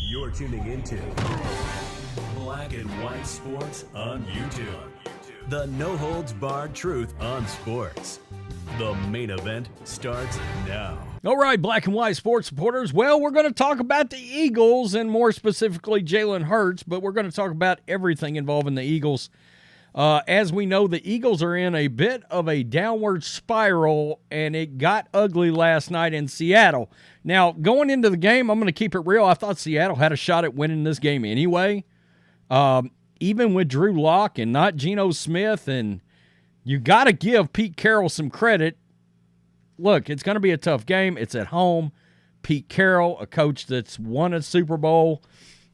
You're tuning into Black and White Sports on YouTube. The no-holds-barred truth on sports. The main event starts now. All right, Black and White sports supporters. Well, we're going to talk about the Eagles and more specifically Jalen Hurts, but we're going to talk about everything involving the Eagles. As we know, the Eagles are in a bit of a downward spiral, and it got ugly last night in Seattle. Now, going into the game, I'm going to keep it real. I thought Seattle had a shot at winning this game anyway. Even with Drew Lock and not Geno Smith, and you got to give Pete Carroll some credit. Look, it's going to be a tough game. It's at home. Pete Carroll, a coach that's won a Super Bowl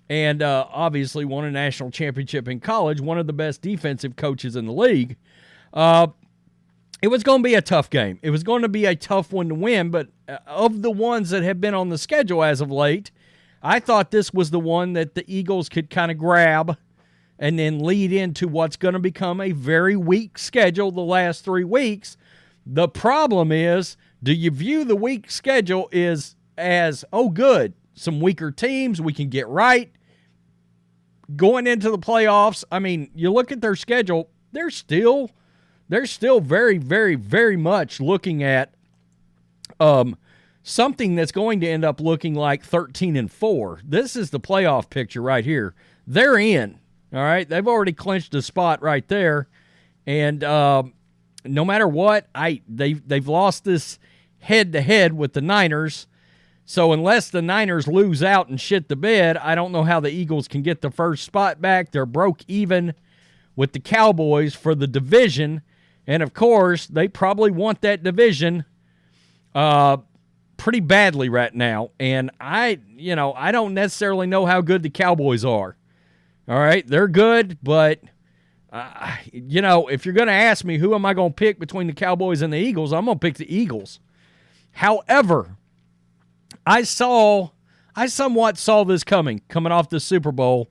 and obviously won a national championship in college, one of the best defensive coaches in the league. It was going to be a tough game. It was going to be a tough one to win, but of the ones that have been on the schedule as of late, I thought this was the one that the Eagles could kind of grab and then lead into what's going to become a very weak schedule the last 3 weeks. The problem is, do you view the weak schedule as, oh, good, some weaker teams we can get right? Going into the playoffs, I mean, you look at their schedule, they're still very, very, very much looking at something that's going to end up looking like 13-4. This is the playoff picture right here. They're in, all right? They've already clinched a spot right there, and no matter what, they've lost this head-to-head with the Niners. So unless the Niners lose out and shit the bed, I don't know how the Eagles can get the first spot back. They're broke even with the Cowboys for the division. And, of course, they probably want that division pretty badly right now. And I don't necessarily know how good the Cowboys are. All right, they're good, but, if you're going to ask me who am I going to pick between the Cowboys and the Eagles, I'm going to pick the Eagles. However, I somewhat saw this coming off the Super Bowl,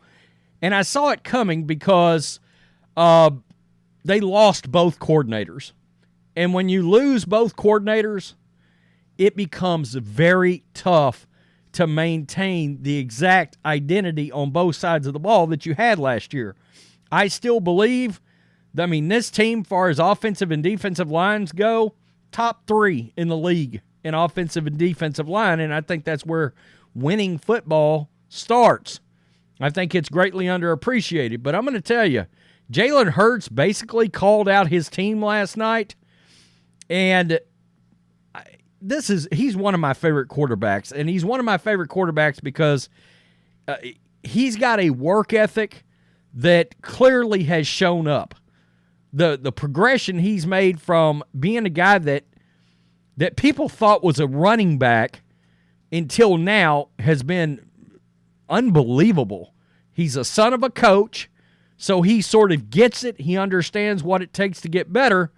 and I saw it coming because they lost both coordinators. And when you lose both coordinators, it becomes very tough to maintain the exact identity on both sides of the ball that you had last year. I still believe, this team, as far as offensive and defensive lines go, top 3 in the league in offensive and defensive line, and I think that's where winning football starts. I think it's greatly underappreciated, but I'm going to tell you, Jalen Hurts basically called out his team last night, and he's one of my favorite quarterbacks, and he's one of my favorite quarterbacks because he's got a work ethic that clearly has shown up. The progression he's made from being a guy that people thought was a running back until now has been unbelievable. He's a son of a coach, so he sort of gets it. He understands what it takes to get better,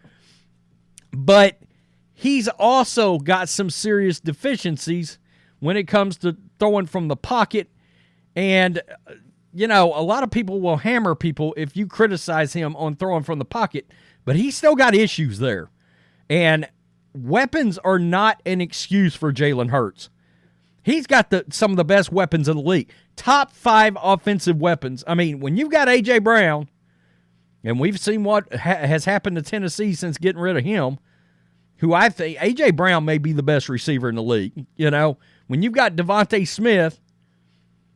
but he's also got some serious deficiencies when it comes to throwing from the pocket. And, a lot of people will hammer people if you criticize him on throwing from the pocket, but he's still got issues there. And weapons are not an excuse for Jalen Hurts. He's got some of the best weapons in the league. Top 5 offensive weapons. When you've got A.J. Brown, and we've seen what has happened to Tennessee since getting rid of him, who I think A.J. Brown may be the best receiver in the league. When you've got Devontae Smith,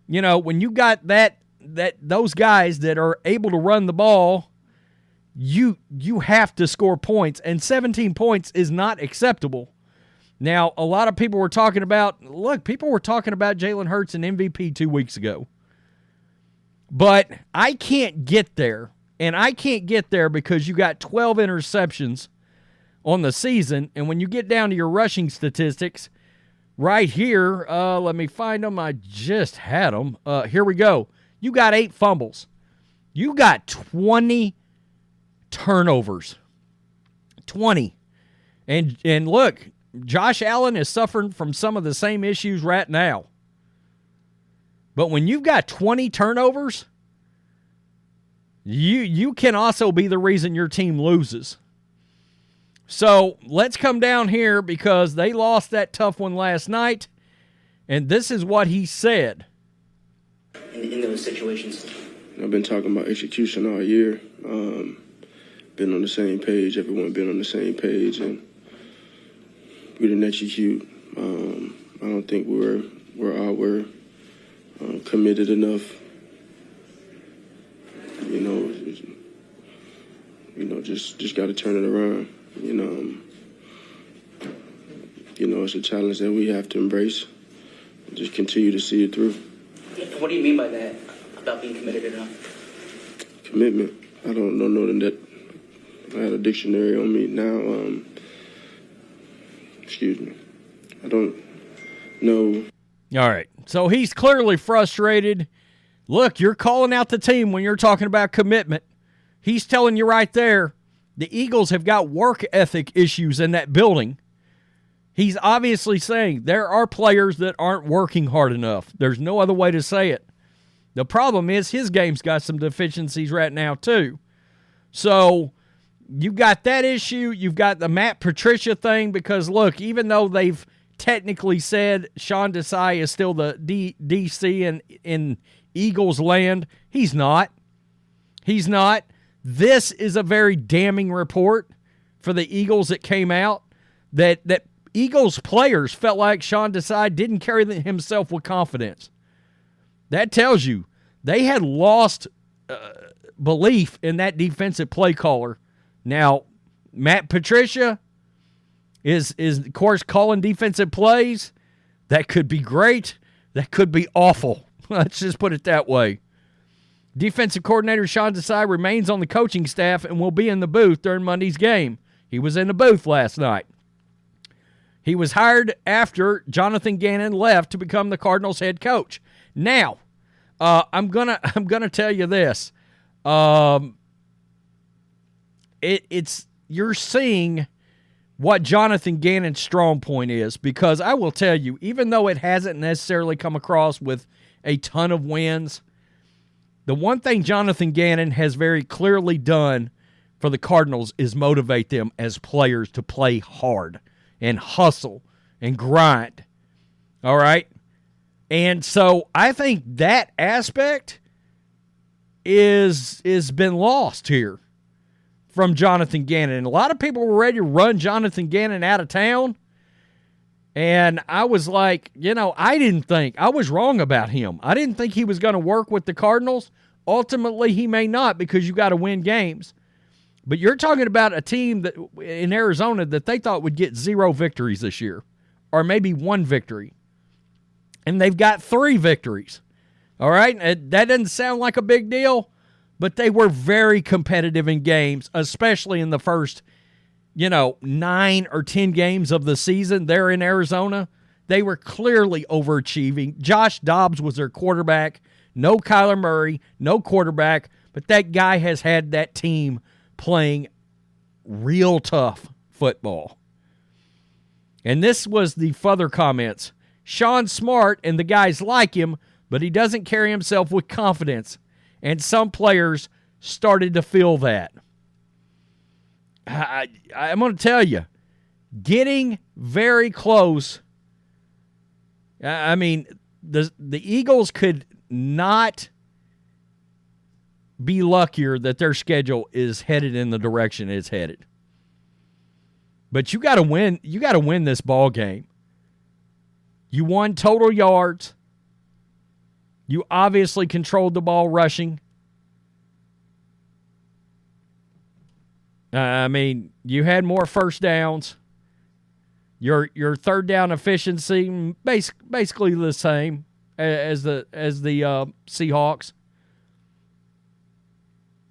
when you got those guys that are able to run the ball, you have to score points, and 17 points is not acceptable. Now, a lot of people were talking about Jalen Hurts and MVP 2 weeks ago. But I can't get there, and I can't get there because you got 12 interceptions on the season, and when you get down to your rushing statistics, right here, let me find them. I just had them. Here we go. You got 8 fumbles. You got 20 turnovers. 20. And look, Josh Allen is suffering from some of the same issues right now. But when you've got 20 turnovers, you can also be the reason your team loses. So let's come down here because they lost that tough one last night. And this is what he said. In those situations? I've been talking about execution all year. Been on the same page. Everyone been on the same page, and we didn't execute. I don't think we're committed enough. Just got to turn it around. It's a challenge that we have to embrace. Just continue to see it through. What do you mean by that, about being committed enough? Commitment. I don't know that. I had a dictionary on me now. Excuse me. I don't know. All right. So he's clearly frustrated. Look, you're calling out the team when you're talking about commitment. He's telling you right there, the Eagles have got work ethic issues in that building. He's obviously saying there are players that aren't working hard enough. There's no other way to say it. The problem is his game's got some deficiencies right now too. So you've got that issue. You've got the Matt Patricia thing because, look, even though they've technically said Sean Desai is still the DC in Eagles land, he's not. He's not. This is a very damning report for the Eagles that came out that Eagles players felt like Sean Desai didn't carry himself with confidence. That tells you they had lost belief in that defensive play caller. Now, Matt Patricia is of course calling defensive plays. That could be great. That could be awful. Let's just put it that way. Defensive coordinator Sean Desai remains on the coaching staff and will be in the booth during Monday's game. He was in the booth last night. He was hired after Jonathan Gannon left to become the Cardinals head coach. Now, I'm gonna tell you this. You're seeing what Jonathan Gannon's strong point is, because I will tell you, even though it hasn't necessarily come across with a ton of wins, the one thing Jonathan Gannon has very clearly done for the Cardinals is motivate them as players to play hard and hustle and grind. All right? And so I think that aspect is been lost here from Jonathan Gannon. And a lot of people were ready to run Jonathan Gannon out of town. And I was like, I was wrong about him. I didn't think he was going to work with the Cardinals. Ultimately, he may not, because you got to win games. But you're talking about a team that in Arizona that they thought would get 0 victories this year, or maybe 1 victory. And they've got 3 victories. All right? That doesn't sound like a big deal, but they were very competitive in games, especially in the first, 9 or 10 games of the season there in Arizona. They were clearly overachieving. Josh Dobbs was their quarterback. No Kyler Murray, no quarterback, but that guy has had that team playing real tough football. And this was the further comments. Sean's smart and the guys like him, but he doesn't carry himself with confidence. And some players started to feel that. I'm going to tell you, getting very close. I mean, the Eagles could not be luckier that their schedule is headed in the direction it's headed. But you got to win. You got to win this ball game. You won total yards. You obviously controlled the ball rushing. You had more first downs. Your third down efficiency basically the same as the Seahawks.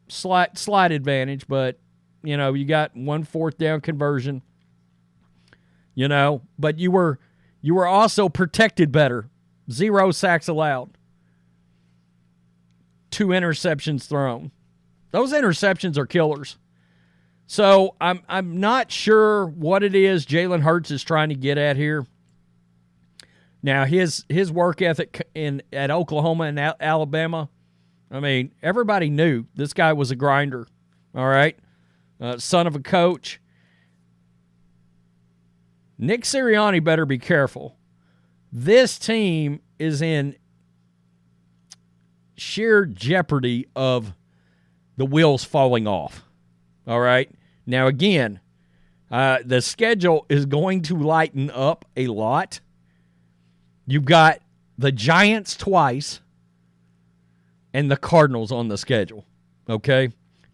Slight advantage, but you got 1 4th down conversion. But you were also protected better. 0 sacks allowed. 2 interceptions thrown. Those interceptions are killers. So I'm not sure what it is Jalen Hurts is trying to get at here. Now his work ethic at Oklahoma and Alabama, everybody knew this guy was a grinder. All right, son of a coach. Nick Sirianni better be careful. this team is in sheer jeopardy of the wheels falling off. All right? Now, again, the schedule is going to lighten up a lot. You've got the Giants twice and the Cardinals on the schedule. Okay?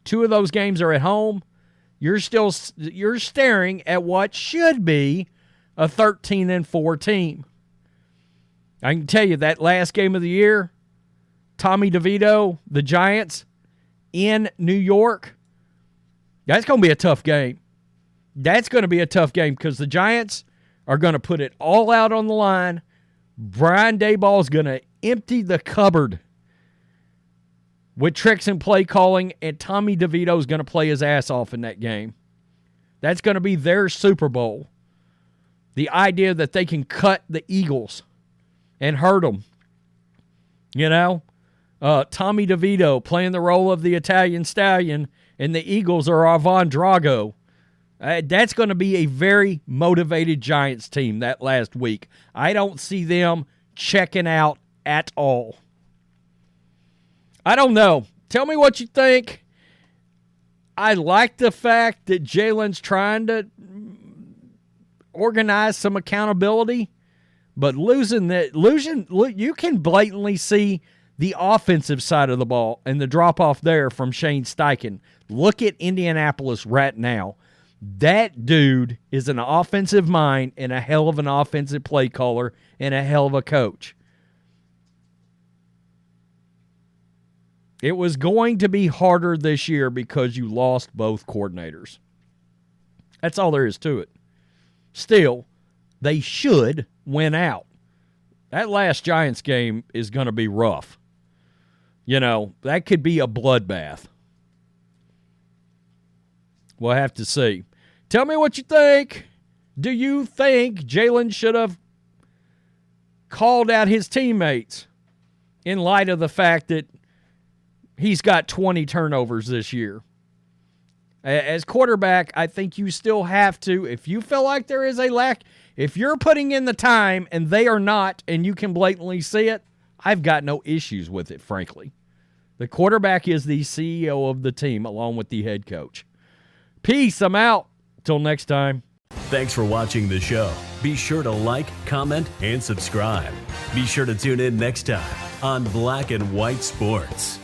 2 of those games are at home. You're staring at what should be a 13-4 team. I can tell you that last game of the year, Tommy DeVito, the Giants, in New York, that's going to be a tough game. That's going to be a tough game because the Giants are going to put it all out on the line. Brian Daboll is going to empty the cupboard with tricks and play calling, and Tommy DeVito is going to play his ass off in that game. That's going to be their Super Bowl. The idea that they can cut the Eagles and hurt them. You know? Tommy DeVito playing the role of the Italian Stallion, and the Eagles are Ivan Drago. That's going to be a very motivated Giants team that last week. I don't see them checking out at all. I don't know. Tell me what you think. I like the fact that Jalen's trying to organize some accountability, but you can blatantly see the offensive side of the ball and the drop-off there from Shane Steichen. Look at Indianapolis right now. That dude is an offensive mind and a hell of an offensive play caller and a hell of a coach. It was going to be harder this year because you lost both coordinators. That's all there is to it. Still, they should win out. That last Giants game is going to be rough. You know, that could be a bloodbath. We'll have to see. Tell me what you think. Do you think Jalen should have called out his teammates in light of the fact that he's got 20 turnovers this year? As quarterback, I think you still have to, if you feel like there is a lack, if you're putting in the time and they are not, and you can blatantly see it, I've got no issues with it, frankly. The quarterback is the CEO of the team along with the head coach. Peace. I'm out. Till next time. Thanks for watching the show. Be sure to like, comment, and subscribe. Be sure to tune in next time on Black and White Sports.